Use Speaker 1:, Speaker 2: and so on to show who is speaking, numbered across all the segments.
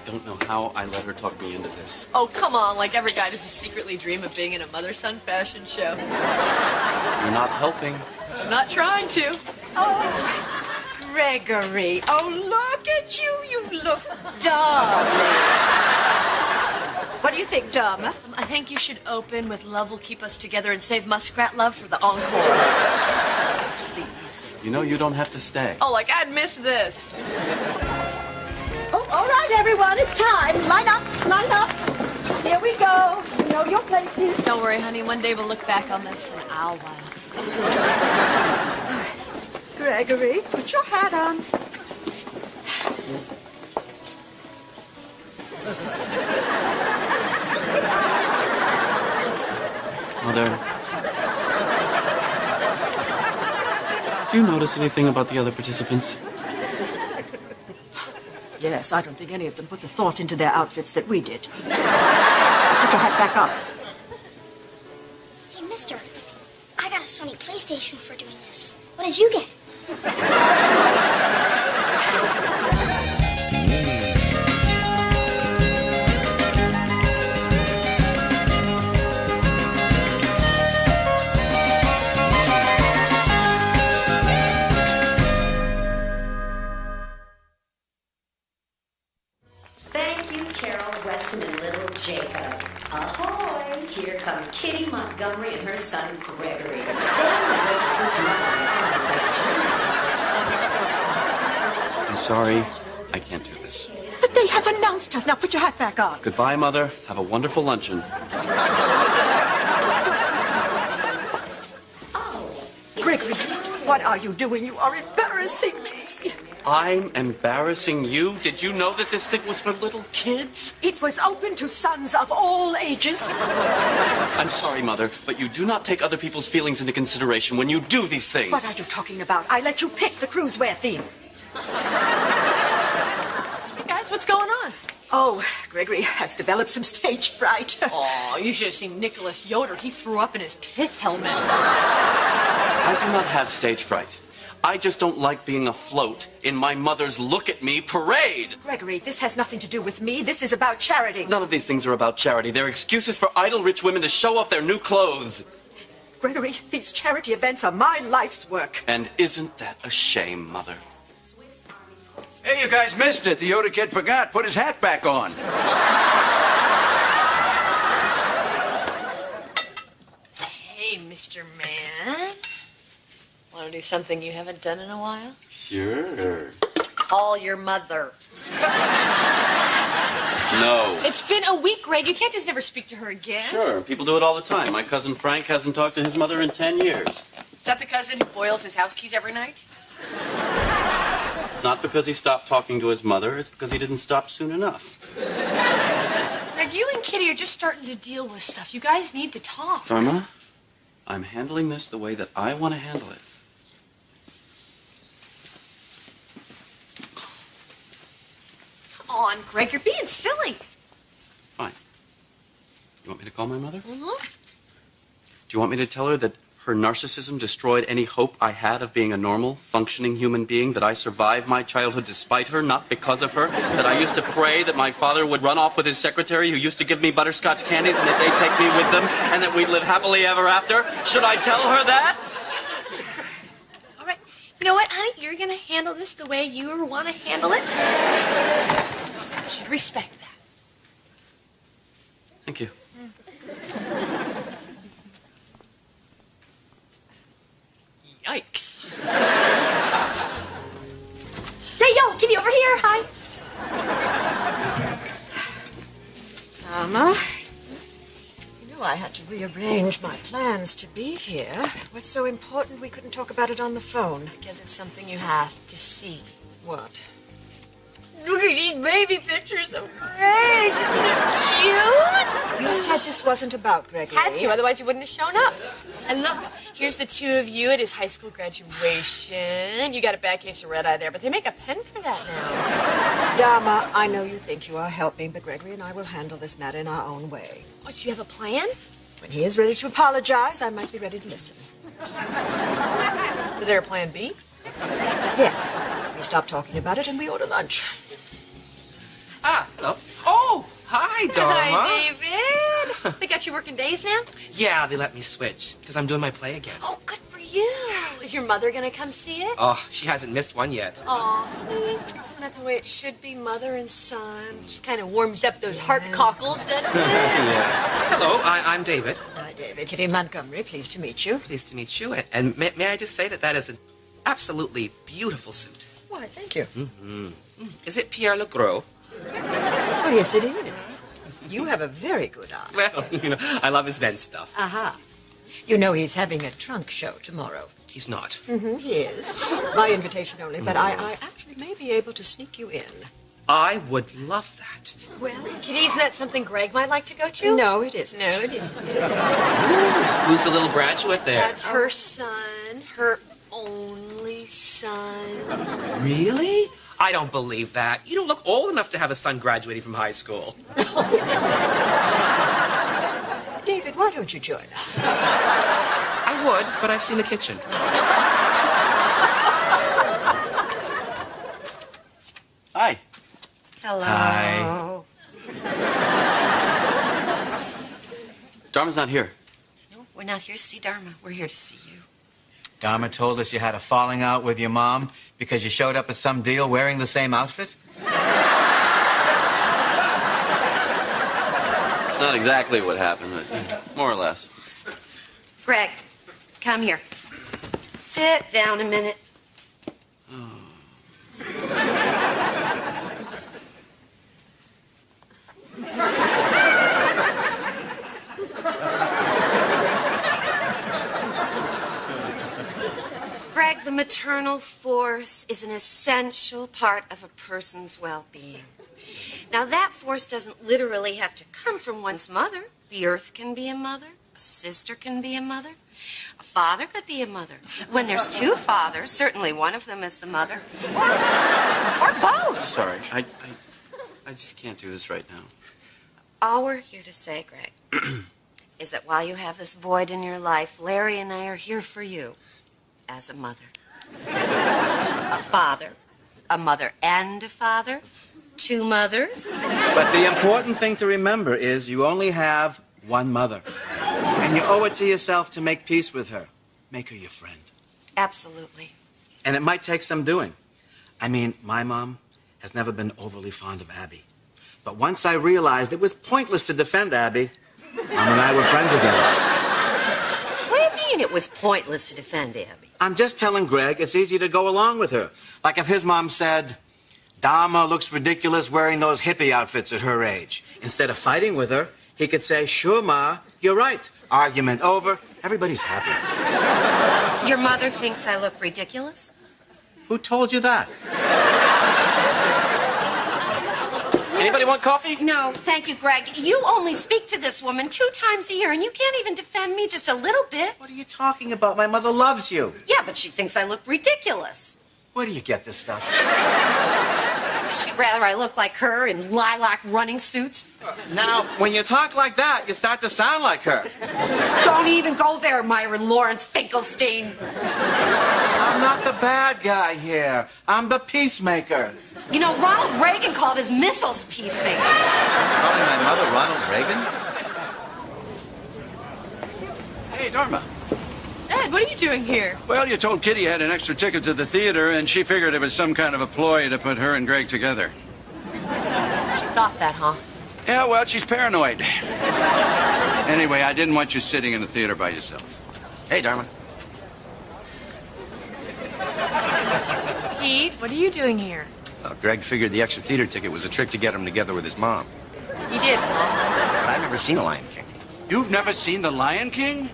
Speaker 1: don't know how I let her talk me into this.
Speaker 2: Oh, come on. Like every guy doesn't secretly dream of being in a mother-son fashion show.
Speaker 1: You're not helping.
Speaker 2: I'm not trying to.
Speaker 3: Oh, Gregory. Oh, look at you. You look darling. What do you think, Dharma?
Speaker 2: I think you should open with Love Will Keep Us Together and save Muskrat Love for the encore. Please.
Speaker 1: You know you don't have to stay.
Speaker 2: Oh, like I'd miss this.
Speaker 3: Oh, all right, everyone. It's time. Line up. Line up. Here we go. You know your places.
Speaker 2: Don't worry, honey. One day we'll look back on this and I'll laugh.
Speaker 3: All right. Gregory, put your hat on.
Speaker 1: Mother, do you notice anything about the other participants?
Speaker 3: Yes, I don't think any of them put the thought into their outfits that we did. Put your hat back on.
Speaker 4: Hey, mister, I got a Sony PlayStation for doing this. What did you get?
Speaker 5: Thank you, Carol, Weston, and little Jacob. Ahoy! Here come Kitty Montgomery and her son Gregory. Celebrate this month as they
Speaker 1: I'm sorry. I can't do this.
Speaker 3: But they have announced us. Now put your hat back on.
Speaker 1: Goodbye, Mother. Have a wonderful luncheon.
Speaker 3: Gregory, what are you doing? You are embarrassing me.
Speaker 1: I'm embarrassing you? Did you know that this thing was for little kids?
Speaker 3: It was open to sons of all ages.
Speaker 1: I'm sorry, Mother, but you do not take other people's feelings into consideration when you do these things.
Speaker 3: What are you talking about? I let you pick the cruise wear theme.
Speaker 2: Hey, guys, what's going on?
Speaker 3: Oh, Gregory has developed some stage fright.
Speaker 2: Oh, you should have seen Nicholas Yoder. He threw up in his pith helmet.
Speaker 1: I do not have stage fright. I just don't like being afloat in my mother's look at me parade.
Speaker 3: Gregory, this has nothing to do with me. This is about charity.
Speaker 1: None of these things are about charity. They're excuses for idle rich women to show off their new clothes.
Speaker 3: Gregory, these charity events are my life's work.
Speaker 1: And isn't that a shame, Mother?
Speaker 6: Hey, you guys missed it. The Yoda kid forgot. Put his hat back on.
Speaker 2: Hey, Mr. Man. Want to do something you haven't done in a while?
Speaker 1: Sure.
Speaker 2: Call your mother.
Speaker 1: No.
Speaker 2: It's been a week, Greg. You can't just never speak to her again.
Speaker 1: Sure, people do it all the time. My cousin Frank hasn't talked to his mother in 10 years.
Speaker 2: Is that the cousin who boils his house keys every night?
Speaker 1: It's not because he stopped talking to his mother. It's because he didn't stop soon enough.
Speaker 2: Greg, you and Kitty are just starting to deal with stuff. You guys need to talk.
Speaker 1: Dharma, I'm handling this the way that I want to handle it.
Speaker 2: Come on, Greg. You're being silly.
Speaker 1: Fine. You want me to call my mother?
Speaker 2: Mm-hmm.
Speaker 1: Do you want me to tell her that her narcissism destroyed any hope I had of being a normal, functioning human being, that I survived my childhood despite her, not because of her, that I used to pray that my father would run off with his secretary who used to give me butterscotch candies and that they'd take me with them and that we'd live happily ever after? Should I tell her that?
Speaker 2: All right. You know what, honey? You're going to handle this the way you want to handle it. I should respect that.
Speaker 1: Thank you.
Speaker 2: Yikes. Hey, yo, Kitty, over here. Hi.
Speaker 3: Dharma, you know I had to rearrange my plans to be here. What's so important we couldn't talk about it on the phone?
Speaker 2: Because it's something you have to see.
Speaker 3: What?
Speaker 2: Look at these baby pictures of Greg. Isn't it cute?
Speaker 3: You said this wasn't about Gregory.
Speaker 2: Had to, otherwise you wouldn't have shown up. And look, here's the two of you at his high school graduation. You got a bad case of red eye there, but they make a pen for that now.
Speaker 3: Dharma, I know you think you are helping, but Gregory and I will handle this matter in our own way.
Speaker 2: Oh, so you have a plan?
Speaker 3: When he is ready to apologize, I might be ready to listen.
Speaker 2: Is there a plan B?
Speaker 3: Yes. We stop talking about it and we order lunch.
Speaker 1: Ah, hello.
Speaker 7: Hi, Dharma.
Speaker 2: Hi, David. They got you working days now?
Speaker 7: Yeah, they let me switch, because I'm doing my play again.
Speaker 2: Oh, good for you. Is your mother going to come see it?
Speaker 7: Oh, she hasn't missed one yet.
Speaker 2: Oh, see? Isn't that the way it should be, mother and son? Just kind of warms up those heart cockles, doesn't it?
Speaker 7: Yeah. Hello, I'm David.
Speaker 3: Hi, David. Kitty Montgomery. Pleased to meet you.
Speaker 7: Pleased to meet you. And may I just say that is an absolutely beautiful suit.
Speaker 3: Why, thank you.
Speaker 7: Is it Pierre Le Gros?
Speaker 3: Oh, yes, it is. You have a very good eye.
Speaker 7: Well, I love his men's stuff.
Speaker 3: Aha. You know he's having a trunk show tomorrow.
Speaker 7: He's not.
Speaker 3: He is. By invitation only, but I actually may be able to sneak you in.
Speaker 7: I would love that.
Speaker 3: Well,
Speaker 2: Kitty, isn't that something Greg might like to go to?
Speaker 3: no, it isn't.
Speaker 2: No, it isn't.
Speaker 7: Who's the little graduate there?
Speaker 2: That's her son, her only son.
Speaker 7: Really? I don't believe that. You don't look old enough to have a son graduating from high school.
Speaker 3: David, why don't you join us?
Speaker 7: I would, but I've seen the kitchen.
Speaker 1: Hi.
Speaker 2: Hello.
Speaker 1: Hi. Dharma's not here.
Speaker 5: No, we're not here to see Dharma. We're here to see you.
Speaker 8: Dharma told us you had a falling out with your mom because you showed up at some deal wearing the same outfit?
Speaker 1: It's not exactly what happened, but more or less.
Speaker 5: Greg, come here. Sit down a minute. Greg, the maternal force is an essential part of a person's well-being. Now, that force doesn't literally have to come from one's mother. The earth can be a mother. A sister can be a mother. A father could be a mother. When there's two fathers, certainly one of them is the mother. Or both.
Speaker 1: Sorry, I just can't do this right now.
Speaker 5: All we're here to say, Greg, is that while you have this void in your life, Larry and I are here for you as a mother. A father. A mother and a father. Two mothers.
Speaker 6: But the important thing to remember is you only have one mother. And you owe it to yourself to make peace with her. Make her your friend.
Speaker 5: Absolutely.
Speaker 6: And it might take some doing. I mean, my mom has never been overly fond of Abby. But once I realized it was pointless to defend Abby, Mom and I were friends again.
Speaker 5: What do you mean it was pointless to defend Abby?
Speaker 6: I'm just telling Greg it's easy to go along with her. Like if his mom said, Dharma looks ridiculous wearing those hippie outfits at her age. Instead of fighting with her, he could say, sure, Ma, you're right. Argument over. Everybody's happy.
Speaker 5: Your mother thinks I look ridiculous?
Speaker 6: Who told you that?
Speaker 1: Anybody want coffee?
Speaker 5: No, thank you, Greg. You only speak to this woman 2 times a year, and you can't even defend me just a little bit.
Speaker 6: What are you talking about? My mother loves you.
Speaker 5: Yeah, but she thinks I look ridiculous.
Speaker 6: Where do you get this stuff?
Speaker 5: She'd rather I look like her in lilac running suits.
Speaker 8: Now, when you talk like that, you start to sound like her.
Speaker 5: Don't even go there, Myron Lawrence Finkelstein.
Speaker 8: I'm not the bad guy here. I'm the peacemaker.
Speaker 5: You know, Ronald Reagan called his missiles peacemakers.
Speaker 8: Calling my mother Ronald Reagan?
Speaker 6: Hey, Dharma.
Speaker 2: Ed, what are you doing here?
Speaker 6: Well, you told Kitty you had an extra ticket to the theater, and she figured it was some kind of a ploy to put her and Greg together.
Speaker 2: She thought that, huh?
Speaker 6: Yeah, well, she's paranoid. Anyway, I didn't want you sitting in the theater by yourself.
Speaker 8: Hey, Dharma.
Speaker 2: Pete, what are you doing here?
Speaker 9: Greg figured the extra theater ticket was a trick to get him together with his mom.
Speaker 2: You did, huh?
Speaker 9: But I've never seen a Lion King.
Speaker 6: You've never seen The Lion King?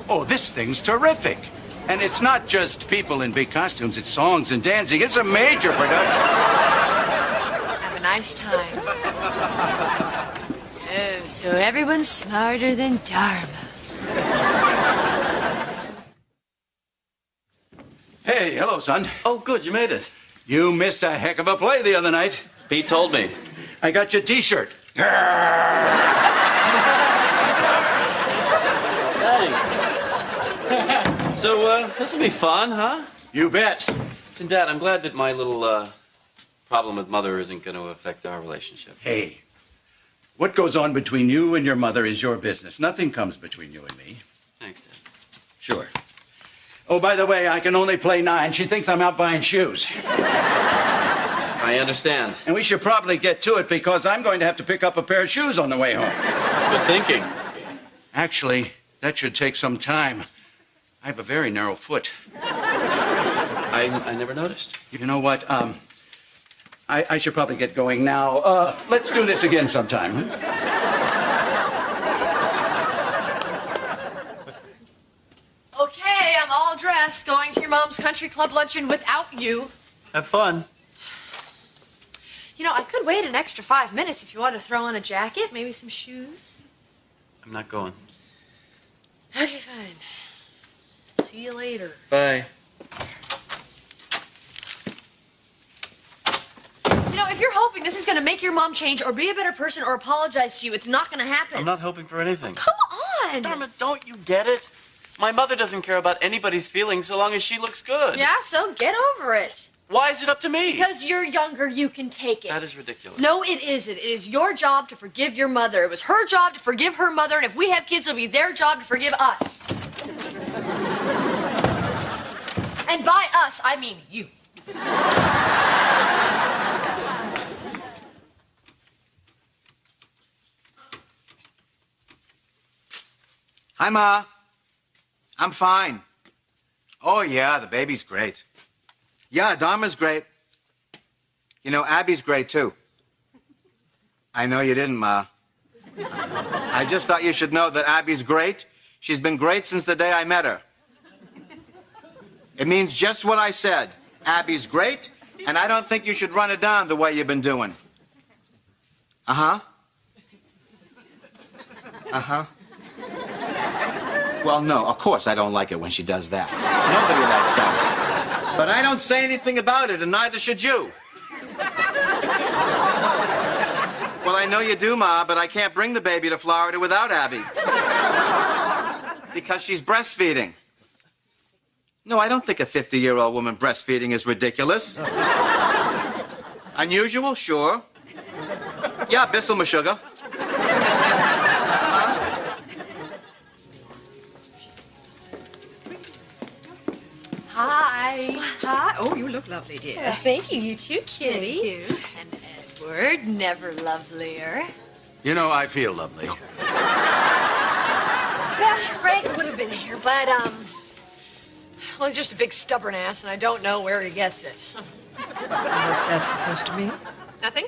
Speaker 6: Oh, this thing's terrific. And it's not just people in big costumes, it's songs and dancing. It's a major production.
Speaker 2: Have a nice time. Oh, so everyone's smarter than Dharma.
Speaker 6: Hey, hello, son.
Speaker 1: Oh, good, you made it.
Speaker 6: You missed a heck of a play the other night.
Speaker 1: Pete told me.
Speaker 6: I got your T-shirt.
Speaker 1: Thanks. So, this will be fun, huh?
Speaker 6: You bet.
Speaker 1: And Dad, I'm glad that my little problem with Mother isn't going to affect our relationship.
Speaker 6: Hey,
Speaker 10: What goes on between you and your mother is your business. Nothing comes between you and me.
Speaker 1: Thanks, Dad.
Speaker 10: Sure. Oh, by the way, I can only play 9. She thinks I'm out buying shoes.
Speaker 1: I understand.
Speaker 10: And we should probably get to it because I'm going to have to pick up a pair of shoes on the way home.
Speaker 1: Good thinking.
Speaker 10: Actually, that should take some time. I have a very narrow foot.
Speaker 1: I never noticed.
Speaker 10: You know what? I should probably get going now. Let's do this again sometime.
Speaker 2: Okay, I'm all dressed, going to your mom's country club luncheon without you.
Speaker 1: Have fun.
Speaker 2: You know, I could wait an extra 5 minutes if you want to throw on a jacket, maybe some shoes.
Speaker 1: I'm not going.
Speaker 2: Okay, fine. See you later.
Speaker 1: Bye.
Speaker 2: You know, if you're hoping this is going to make your mom change or be a better person or apologize to you, it's not going to happen.
Speaker 1: I'm not hoping for anything.
Speaker 2: Come on.
Speaker 1: Dharma, don't you get it? My mother doesn't care about anybody's feelings so long as she looks good.
Speaker 2: Yeah, so get over it.
Speaker 1: Why is it up to me?
Speaker 2: Because you're younger, you can take it.
Speaker 1: That is ridiculous.
Speaker 2: No, it isn't. It is your job to forgive your mother. It was her job to forgive her mother, and if we have kids, it'll be their job to forgive us. And by us, I mean you.
Speaker 6: Hi, Ma. I'm fine. Oh, yeah, the baby's great. Yeah, Dharma's great. You know, Abby's great, too. I know you didn't, Ma. I just thought you should know that Abby's great. She's been great since the day I met her. It means just what I said. Abby's great, and I don't think you should run it down the way you've been doing. Uh-huh. Uh-huh. Well, no, of course I don't like it when she does that. Nobody likes that. But I don't say anything about it, and neither should you. Well, I know you do, Ma, but I can't bring the baby to Florida without Abby. Because she's breastfeeding. No, I don't think a 50-year-old woman breastfeeding is ridiculous. Unusual, sure. Yeah, Bissell, my sugar.
Speaker 2: Hi.
Speaker 3: Hi. Oh, you look lovely, dear.
Speaker 2: Thank you. You too, Kitty.
Speaker 3: Thank you.
Speaker 2: And Edward, never lovelier.
Speaker 10: You know, I feel lovely.
Speaker 2: Yeah, Greg would have been here, but, well, he's just a big stubborn ass, and I don't know where he gets it.
Speaker 3: What's that supposed to mean?
Speaker 2: Nothing?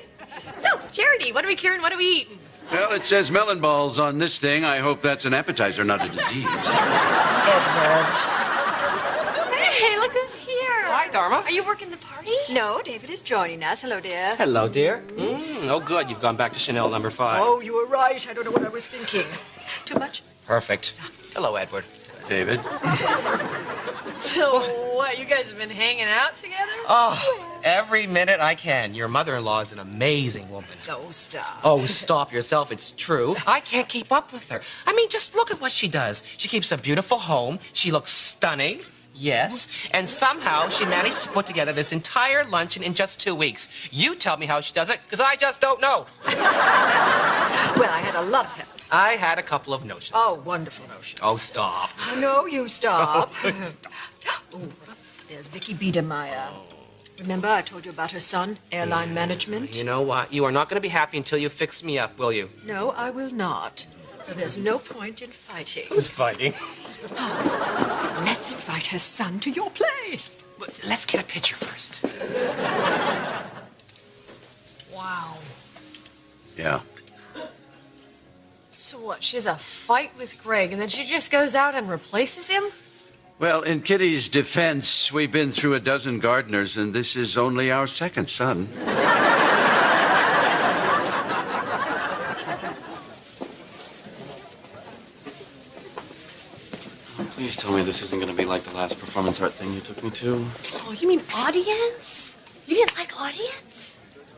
Speaker 2: So, Charity, what are we curing? What are we eating?
Speaker 10: Well, it says melon balls on this thing. I hope that's an appetizer, not a disease.
Speaker 3: Edward.
Speaker 2: Hey, look who's here.
Speaker 7: Hi, Dharma.
Speaker 2: Are you working the party?
Speaker 3: No, David is joining us. Hello, dear.
Speaker 7: Hello, dear. Oh, good. You've gone back to Chanel number 5.
Speaker 3: Oh, you were right. I don't know what I was thinking. Too much?
Speaker 7: Perfect. Hello, Edward.
Speaker 10: David?
Speaker 2: So, what, you guys have been hanging out together?
Speaker 7: Oh, every minute I can. Your mother-in-law is an amazing woman.
Speaker 3: Oh, stop.
Speaker 7: Oh, stop yourself. It's true. I can't keep up with her. I mean, just look at what she does. She keeps a beautiful home. She looks stunning. Yes. And somehow she managed to put together this entire luncheon in just 2 weeks. You tell me how she does it, because I just don't know.
Speaker 3: Well, I had a lot of help.
Speaker 7: I had a couple of notions.
Speaker 3: Oh, wonderful notions.
Speaker 7: Oh, stop.
Speaker 3: No, you stop. Oh, there's Vicky Biedermeier. Remember I told you about her son, airline management?
Speaker 7: You know what? You are not going to be happy until you fix me up, will you?
Speaker 3: No, I will not. So there's no point in fighting.
Speaker 7: Who's fighting?
Speaker 3: Let's invite her son to your play.
Speaker 7: Let's get a picture first.
Speaker 2: Wow.
Speaker 10: Yeah.
Speaker 2: So what, she has a fight with Greg, and then she just goes out and replaces him?
Speaker 10: Well, in Kitty's defense, we've been through a dozen gardeners, and this is only our second son.
Speaker 1: Please tell me this isn't going to be like the last performance art thing you took me to.
Speaker 2: Oh, you mean audience? You didn't like audience?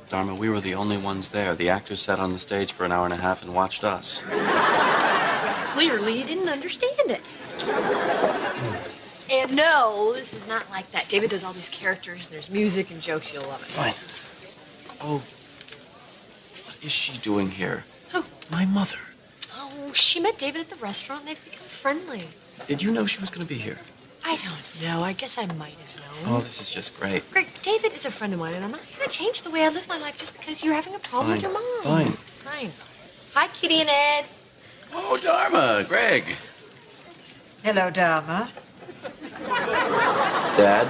Speaker 1: Dharma, we were the only ones there. The actors sat on the stage for an hour and a half and watched us.
Speaker 2: Clearly, you didn't understand it. And no, this is not like that. David does all these characters, and there's music and jokes. You'll love it.
Speaker 1: Fine. Oh, what is she doing here?
Speaker 2: Who?
Speaker 1: My mother.
Speaker 2: Oh, she met David at the restaurant and they've become friendly.
Speaker 1: Did you know she was going to be here?
Speaker 2: I don't know. I guess I might have known.
Speaker 1: Oh, this is just great.
Speaker 2: Greg, David is a friend of mine, and I'm not going to change the way I live my life just because you're having a problem with your mom.
Speaker 1: Fine.
Speaker 2: Hi, Kitty and Ed.
Speaker 10: Oh, Dharma, Greg.
Speaker 3: Hello, Dharma.
Speaker 1: Dad?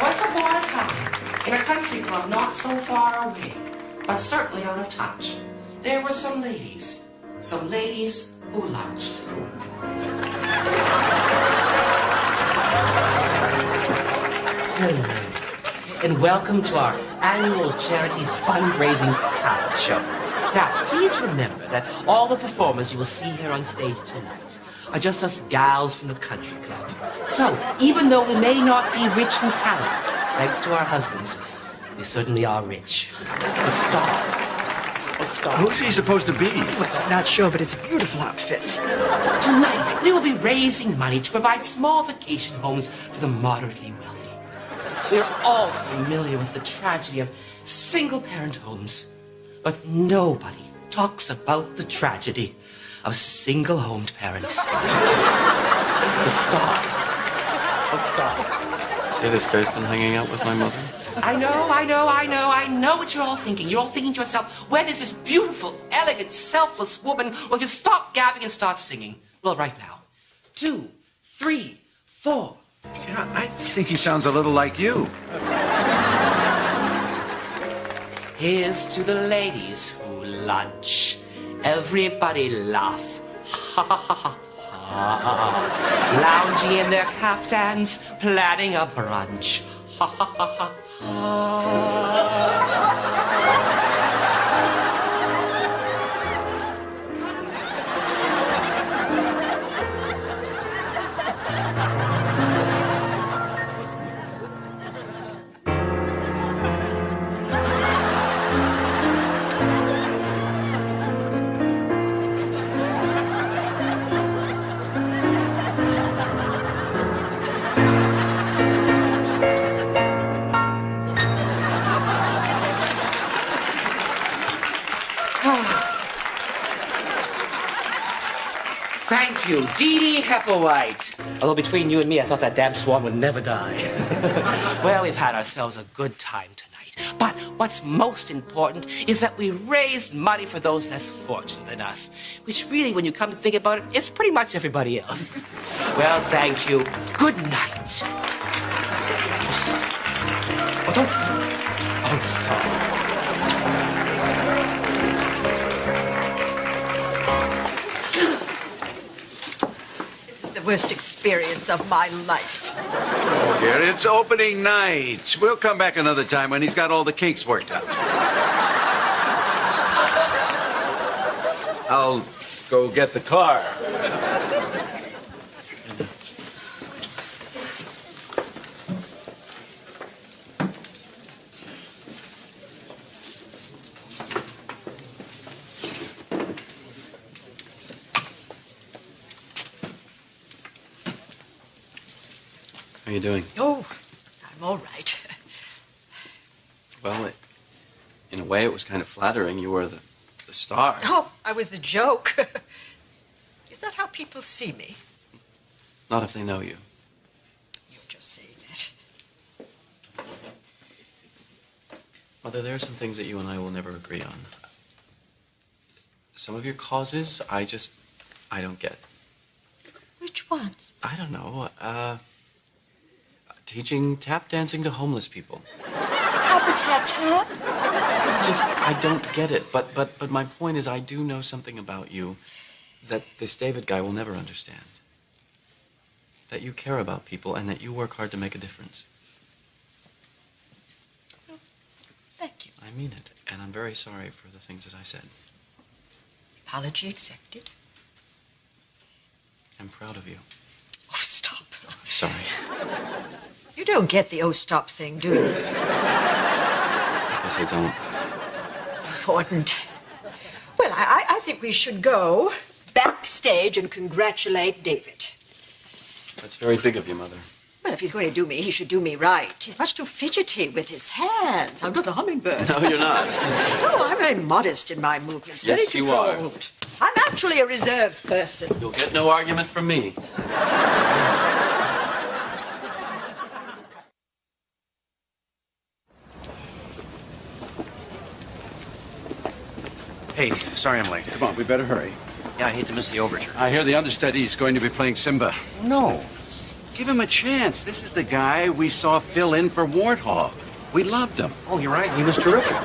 Speaker 7: Once upon a time, in a country club not so far away, but certainly out of touch, there were some ladies who lunched. Hello, and welcome to our annual charity fundraising talent show. Now, please remember that all the performers you will see here on stage tonight are just us gals from the country club. So, even though we may not be rich in talent, thanks to our husbands, we certainly are rich. The star.
Speaker 10: Who's he supposed to be?
Speaker 3: Well, not sure, but it's a beautiful outfit.
Speaker 7: Tonight, we will be raising money to provide small vacation homes for the moderately wealthy. We are all familiar with the tragedy of single-parent homes, but nobody talks about the tragedy of single-homed parents. The star.
Speaker 1: See, this guy's been hanging out with my mother?
Speaker 7: I know what you're all thinking. You're all thinking to yourself, when is this beautiful, elegant, selfless woman going to stop gabbing and start singing? Well, right now. 2, 3, 4.
Speaker 10: You know, I think he sounds a little like you.
Speaker 7: Here's to the ladies who lunch. Everybody laugh. Ha ha ha ha ha. Lounging in their caftans, planning a brunch. Ha ha ha ha ha. Thank you, Dee Dee Hepplewhite. Although between you and me, I thought that damn swan would never die. Well, we've had ourselves a good time tonight. But what's most important is that we raised money for those less fortunate than us, which really, when you come to think about it, is pretty much everybody else. Well, thank you. Good night. Oh, don't stop. Don't stop.
Speaker 3: The worst experience of my life.
Speaker 10: Oh, dear, it's opening night. We'll come back another time when he's got all the kinks worked out. I'll go get the car.
Speaker 1: How are you doing?
Speaker 3: Oh, I'm all right.
Speaker 1: Well, in a way, it was kind of flattering. You were the star.
Speaker 3: Oh, I was the joke. Is that how people see me?
Speaker 1: Not if they know you.
Speaker 3: You're just saying that.
Speaker 1: Mother, there are some things that you and I will never agree on. Some of your causes, I don't get.
Speaker 3: Which ones?
Speaker 1: I don't know. Teaching tap dancing to homeless people.
Speaker 3: Habitat tap?
Speaker 1: I don't get it. But my point is, I do know something about you that this David guy will never understand. That you care about people and that you work hard to make a difference.
Speaker 3: Oh, thank you.
Speaker 1: I mean it. And I'm very sorry for the things that I said.
Speaker 3: Apology accepted.
Speaker 1: I'm proud of you.
Speaker 3: Oh, stop.
Speaker 1: I'm sorry.
Speaker 3: You don't get the oh, stop thing, do you?
Speaker 1: I guess I don't.
Speaker 3: Important. Well, I think we should go backstage and congratulate David.
Speaker 1: That's very big of you, Mother.
Speaker 3: Well, Well, if he's going to do me, he should do me right. He's much too fidgety with his hands. I'm not a hummingbird.
Speaker 1: No, you're not.
Speaker 3: No, I'm very modest in my movements.
Speaker 1: Yes,
Speaker 3: very
Speaker 1: you are.
Speaker 3: controlled. I'm actually a reserved person.
Speaker 1: You'll get no argument from me.
Speaker 9: Hey, sorry I'm late.
Speaker 10: Come on, we better hurry.
Speaker 9: Yeah, I hate to miss the overture.
Speaker 10: I hear the understudy is going to be playing Simba.
Speaker 9: No.
Speaker 10: Give him a chance. This is the guy we saw fill in for Warthog. We loved him.
Speaker 9: Oh, you're right. He was terrific.